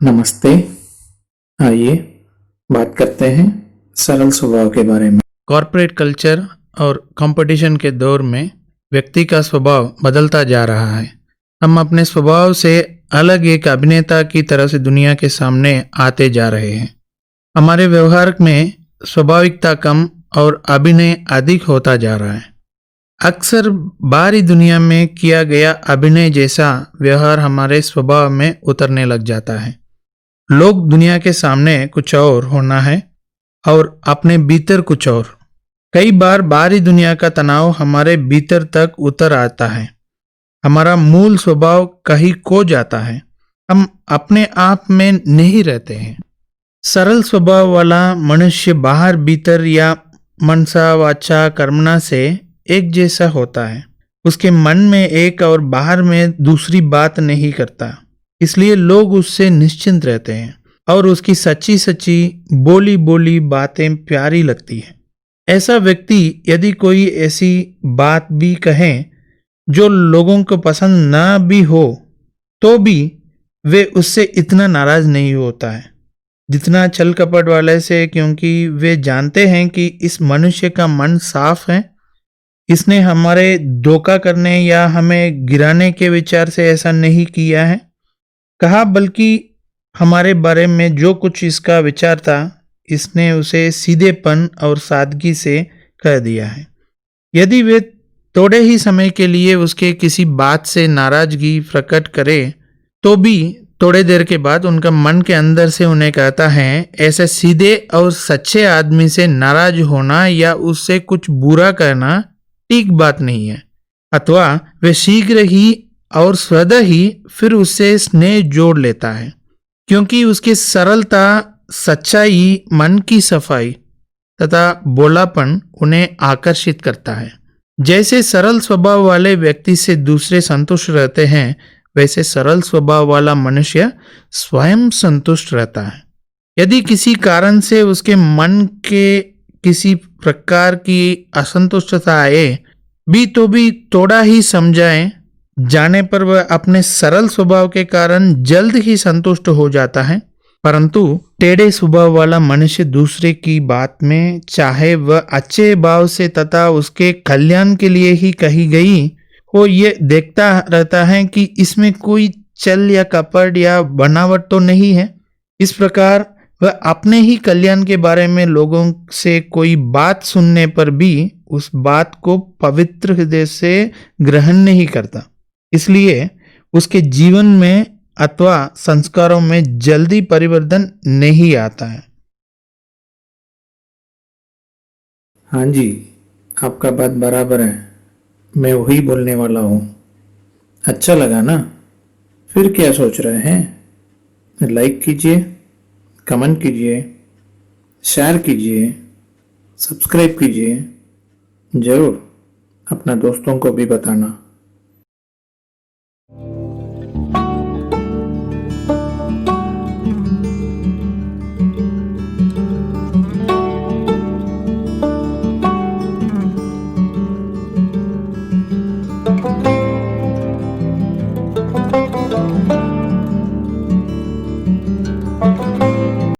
नमस्ते। आइए बात करते हैं सरल स्वभाव के बारे में। कॉरपोरेट कल्चर और कंपटीशन के दौर में व्यक्ति का स्वभाव बदलता जा रहा है। हम अपने स्वभाव से अलग एक अभिनेता की तरह से दुनिया के सामने आते जा रहे हैं। हमारे व्यवहार में स्वाभाविकता कम और अभिनय अधिक होता जा रहा है। अक्सर बाहरी दुनिया में किया गया अभिनय जैसा व्यवहार हमारे स्वभाव में उतरने लग जाता है। लोग दुनिया के सामने कुछ और होना है और अपने भीतर कुछ और। कई बार बाहरी दुनिया का तनाव हमारे भीतर तक उतर आता है। हमारा मूल स्वभाव कहीं खो जाता है। हम अपने आप में नहीं रहते हैं। सरल स्वभाव वाला मनुष्य बाहर भीतर या मनसा वाचा कर्मणा से एक जैसा होता है। उसके मन में एक और बाहर में दूसरी बात नहीं करता। इसलिए लोग उससे निश्चिंत रहते हैं और उसकी सच्ची सच्ची बोली बोली बातें प्यारी लगती है। ऐसा व्यक्ति यदि कोई ऐसी बात भी कहे जो लोगों को पसंद ना भी हो तो भी वे उससे इतना नाराज नहीं होता है जितना छल कपट वाले से, क्योंकि वे जानते हैं कि इस मनुष्य का मन साफ है। इसने हमारे धोखा करने या हमें गिराने के विचार से ऐसा नहीं किया है कहा, बल्कि हमारे बारे में जो कुछ इसका विचार था इसने उसे सीधेपन और सादगी से कह दिया है। यदि वे थोड़े ही समय के लिए उसके किसी बात से नाराजगी प्रकट करे तो भी थोड़े देर के बाद उनका मन के अंदर से उन्हें कहता है ऐसे सीधे और सच्चे आदमी से नाराज होना या उससे कुछ बुरा कहना ठीक बात नहीं है। अथवा वे शीघ्र ही और स्वतः ही फिर उससे स्नेह जोड़ लेता है, क्योंकि उसकी सरलता, सच्चाई, मन की सफाई तथा बोलापन उन्हें आकर्षित करता है। जैसे सरल स्वभाव वाले व्यक्ति से दूसरे संतुष्ट रहते हैं, वैसे सरल स्वभाव वाला मनुष्य स्वयं संतुष्ट रहता है। यदि किसी कारण से उसके मन के किसी प्रकार की असंतुष्टता आए भी थोड़ा ही समझाएं जाने पर वह अपने सरल स्वभाव के कारण जल्द ही संतुष्ट हो जाता है। परंतु टेढ़े स्वभाव वाला मनुष्य दूसरे की बात में, चाहे वह अच्छे भाव से तथा उसके कल्याण के लिए ही कही गई हो, ये देखता रहता है कि इसमें कोई छल या कपट या बनावट तो नहीं है। इस प्रकार वह अपने ही कल्याण के बारे में लोगों से कोई बात सुनने पर भी उस बात को पवित्र हृदय से ग्रहण नहीं करता। इसलिए उसके जीवन में अथवा संस्कारों में जल्दी परिवर्तन नहीं आता है। हाँ जी, आपका बात बराबर है। मैं वही बोलने वाला हूँ। अच्छा लगा ना? फिर क्या सोच रहे हैं? लाइक कीजिए, कमेंट कीजिए, शेयर कीजिए, सब्सक्राइब कीजिए। ज़रूर अपना दोस्तों को भी बताना।